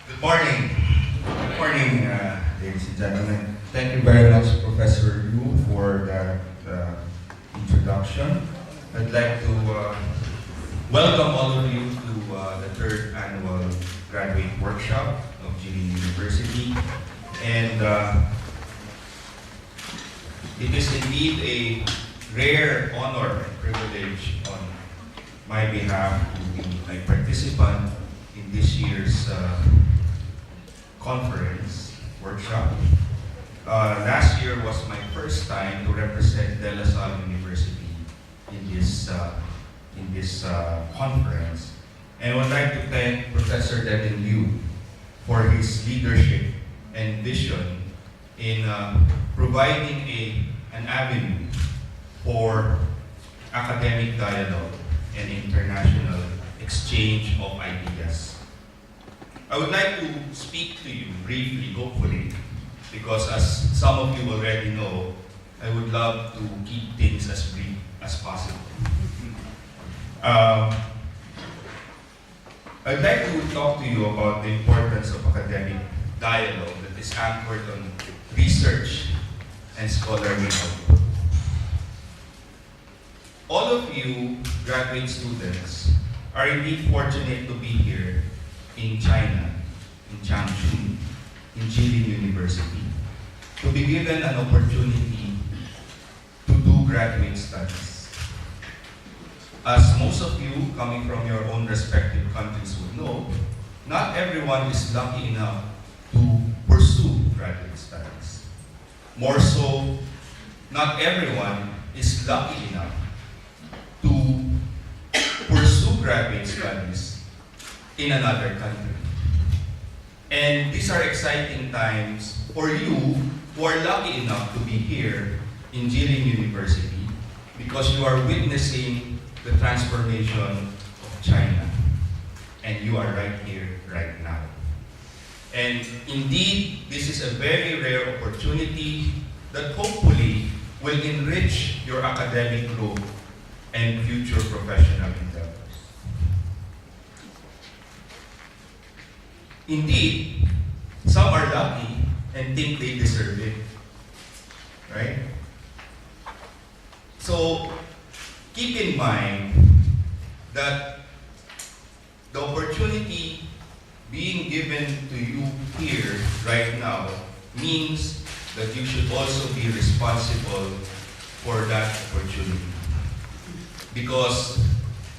Good morning. Good morning, ladies and gentlemen. Thank you very much, Professor Yu, for that introduction. I'd like to welcome all of you to the third annual graduate workshop of Jilin University. And it is indeed a rare honor and privilege on my behalf to be a participant in this year's conference workshop. Last year was my first time to represent De La Salle University in this conference, and I would like to thank Professor Devin Liu for his leadership and vision in providing an avenue for academic dialogue and international exchange of ideas. I would like to speak to you briefly, hopefully, because as some of you already know, I would love to keep things as brief as possible. I'd like to talk to you about the importance of academic dialogue that is anchored on research and scholarly output. All of you graduate students are indeed fortunate to be here in China, in Changchun, in Jilin University, to be given an opportunity to do graduate studies. As most of you coming from your own respective countries would know, not everyone is lucky enough to pursue graduate studies. More so, not everyone is lucky enough to pursue graduate studies in another country. And these are exciting times for you who are lucky enough to be here in Jilin University because you are witnessing the transformation of China. And you are right here, right now. And indeed, this is a very rare opportunity that hopefully will enrich your academic growth and future professional endeavors. Indeed, some are lucky and think they deserve it, right? So, keep in mind that the opportunity being given to you here right now means that you should also be responsible for that opportunity. Because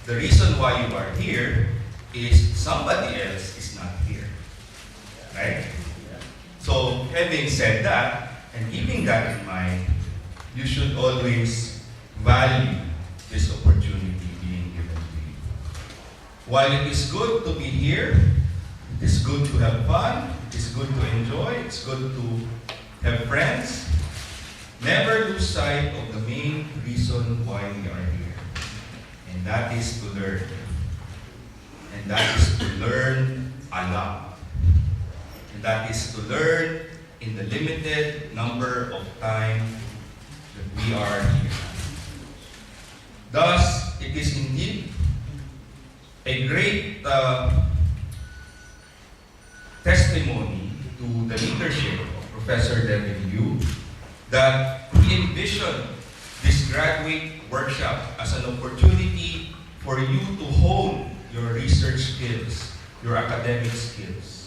the reason why you are here is somebody else is not here. Right? So, having said that, and keeping that in mind, you should always value this opportunity being given to you. While it is good to be here, it is good to have fun, it is good to enjoy, it's good to have friends, never lose sight of the main reason why we are here. And that is to learn. And that is to learn a lot. And that is to learn in the limited number of time that we are here. Thus, it is indeed a great testimony to the leadership of Professor Devin Liu that he envisioned this graduate workshop as an opportunity for you to hone your research skills, your academic skills,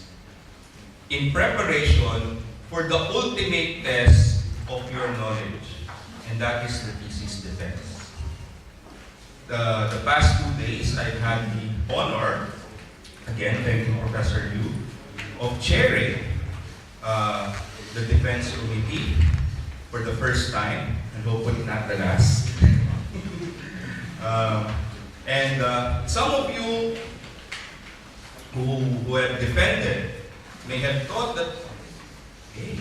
in preparation for the ultimate test of your knowledge, and that is the thesis defense. The past 2 days, I've had the honor, again, thank you, Professor Liu, of chairing the defense committee for the first time, and hopefully not the last. Some of you who have defended may have thought that, hey,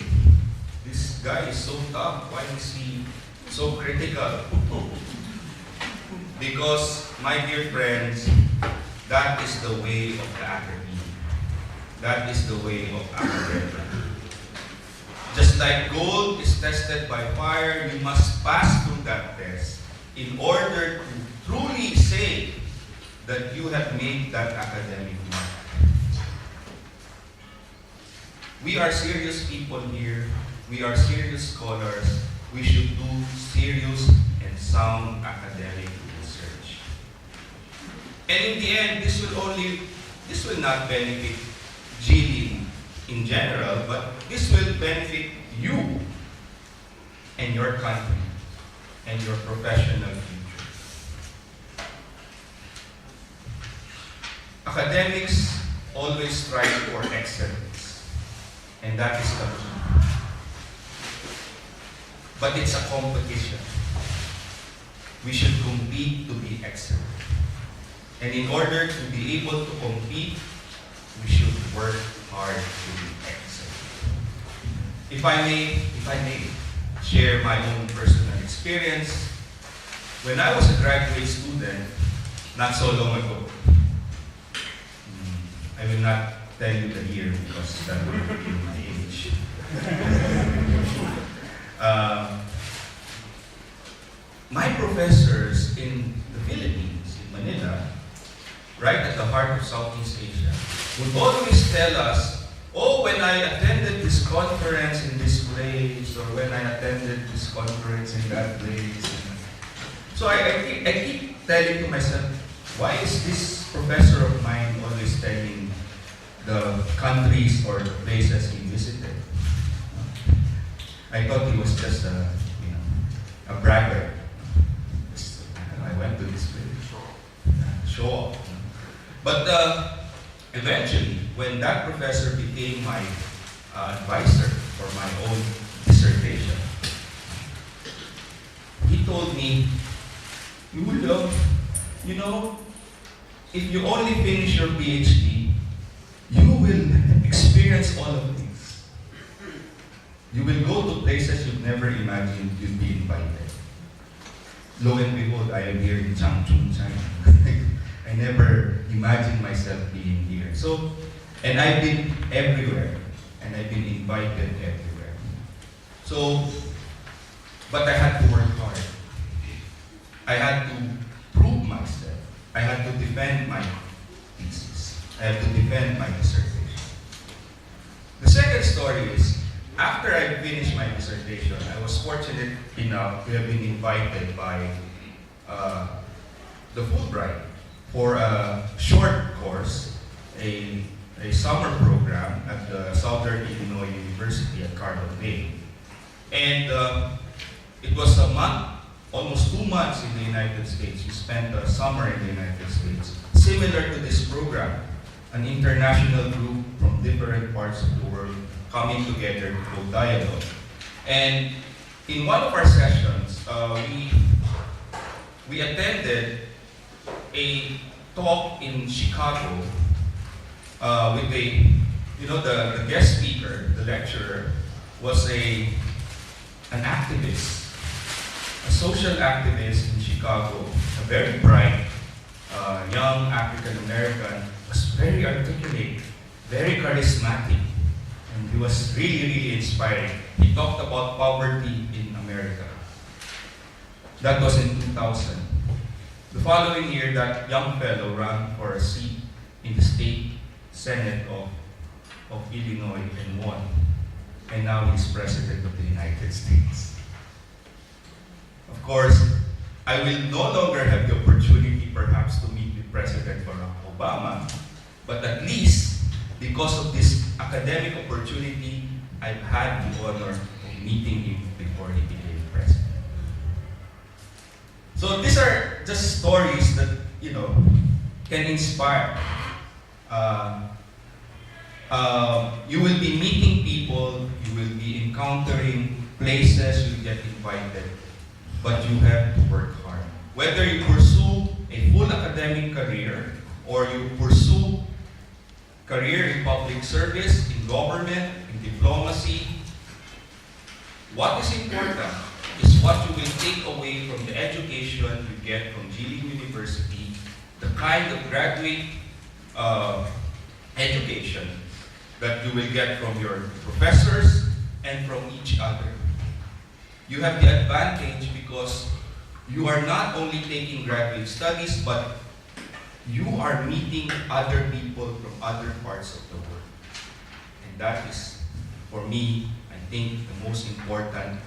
this guy is so tough, why is he so critical? Because, my dear friends, that is the way of the academy. That is the way of academia. Just like gold is tested by fire, you must pass through that test in order to truly say that you have made that academic mark. We are serious people here. We are serious scholars. We should do serious and sound academic research. And in the end, this will not benefit Jilin in general, but this will benefit you and your country and your professional future. Academics always strive for excellence, and that is the key. But it's a competition. We should compete to be excellent. And in order to be able to compete, we should work hard to be excellent. If I may share my own personal experience, when I was a graduate student, not so long ago, I will not tell you the year because that will be my age. My professors in the Philippines, in Manila, right at the heart of Southeast Asia, would always tell us, oh, when I attended this conference in this place, or when I attended this conference in that place. So I keep telling to myself, why is this professor of mine always telling the countries or the places he visited? I thought he was just a bragger. I went to this place, show off. But eventually, when that professor became my advisor for my own dissertation, he told me, Julio, if you only finish your PhD, you will experience all of these. You will go to places you've never imagined you'd be invited. Lo and behold, I am here in Changchun, China. I never imagined myself being here. So, and I've been everywhere, and I've been invited everywhere. So, but I had to work hard. I had to prove myself. I had to defend my thesis. I had to defend my dissertation. The second story is, after I finished my dissertation, I was fortunate enough to have been invited by the Fulbright for a short course, a summer program at the Southern Illinois University at Carbon Bay. And it was a month, almost 2 months in the United States. We spent a summer in the United States. Similar to this program, an international group from different parts of the world coming together to hold dialogue. And in one of our sessions, we attended a talk in Chicago with the guest speaker, the lecturer, was an activist, a social activist in Chicago, a very bright, young African American, was very articulate, very charismatic, and he was really, really inspiring. He talked about poverty in America. That was in 2000. The following year, that young fellow ran for a seat in the state Senate of Illinois and won. And now he's president of the United States. Of course, I will no longer have the opportunity perhaps to meet with President Barack Obama, but at least because of this academic opportunity, I've had the honor of meeting him before he became president. So these are just stories that, can inspire. You will be meeting people, you will be encountering places, you get invited, but you have to work hard. Whether you pursue a full academic career or you pursue career in public service, in government, in diplomacy, what is important is what you will take away from the education you get from Jilin University, the kind of graduate education that you will get from your professors and from each other. You have the advantage because you are not only taking graduate studies, but you are meeting other people from other parts of the world. And that is for me, I think the most important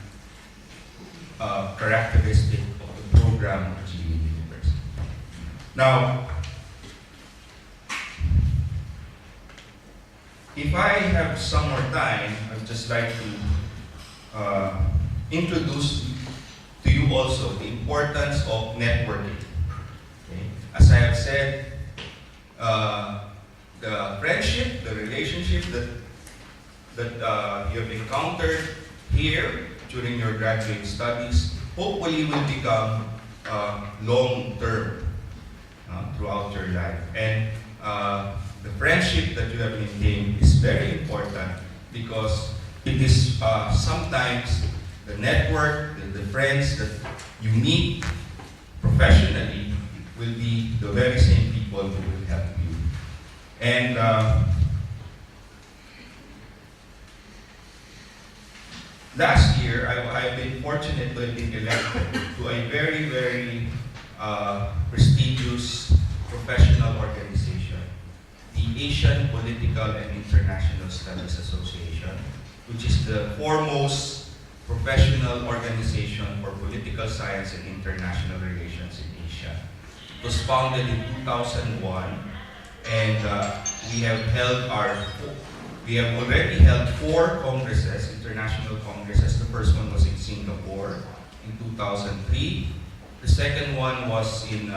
characteristic of the program of Jilin University. Now, if I have some more time, I'd just like to introduce to you also the importance of networking. Okay? As I have said, the friendship, the relationship that you have encountered here during your graduate studies hopefully will become long-term throughout your life. And the friendship that you have maintained is very important because it is sometimes the network, the friends that you meet professionally will be the very same people who will help you. And last year, I've been fortunate to have been elected to a very, very prestigious professional organization, the Asian Political and International Studies Association, which is the foremost professional organization for political science and international relations in Asia. It was founded in 2001, and we have already held 4 congresses, international congresses. The first one was in Singapore in 2003. The second one was in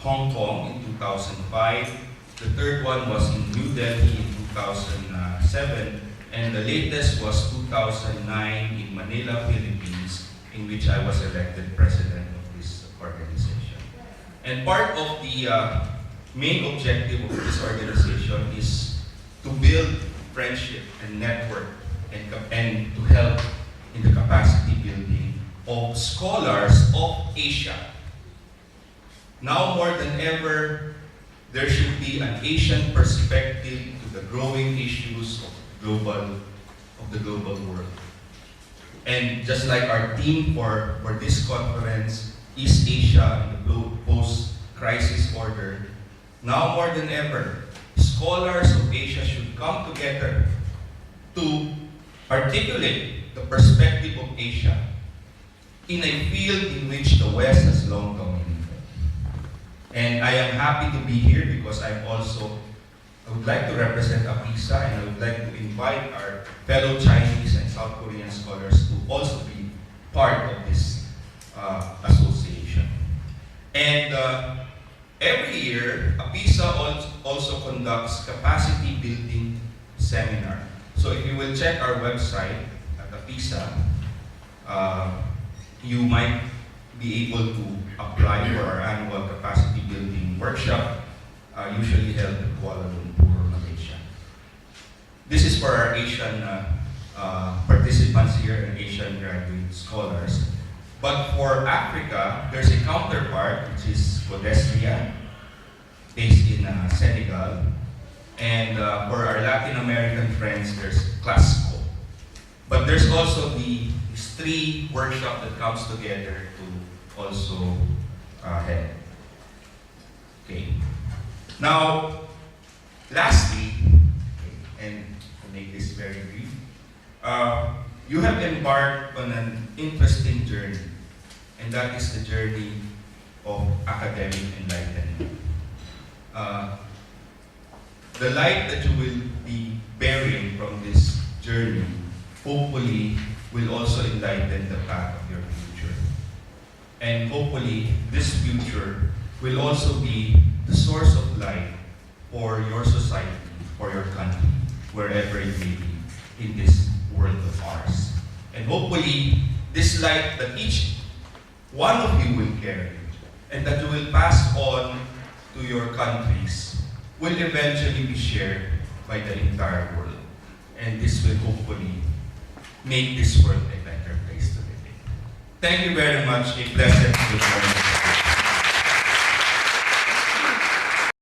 Hong Kong in 2005. The third one was in New Delhi in 2007. And the latest was 2009 in Manila, Philippines, in which I was elected president of this organization. And part of the main objective of this organization is to build friendship and network and to help in the capacity building of scholars of Asia. Now more than ever, there should be an Asian perspective to the growing issues of the global world. And just like our theme for this conference, East Asia and the post-crisis order, now more than ever, scholars of Asia should come together to articulate the perspective of Asia in a field in which the West has long dominated. And I am happy to be here because I would like to represent APISA, and I would like to invite our fellow Chinese and South Korean scholars to also be part of this association. And every year, APISA also conducts capacity building seminar. So if you will check our website at APISA, you might be able to apply for our annual capacity building workshop, usually held in Kuala Lumpur, Malaysia. This is for our Asian participants here and Asian graduate scholars. But for Africa, there's a counterpart, which is Codestria, based in Senegal. And for our Latin American friends, there's Classico. But there's also these 3 workshops that comes together to also head. Okay. Now, lastly, and to make this very brief, you have embarked on an interesting journey, and that is the journey of academic enlightenment. The light that you will be bearing from this journey hopefully will also enlighten the path of your future. And hopefully this future will also be the source of light for your society, for your country, wherever it may be in this world of ours. And hopefully this light that each one of you will carry and that you will pass on to your countries will eventually be shared by the entire world. And this will hopefully make this world a better place to live in. Thank you very much. A pleasant good morning.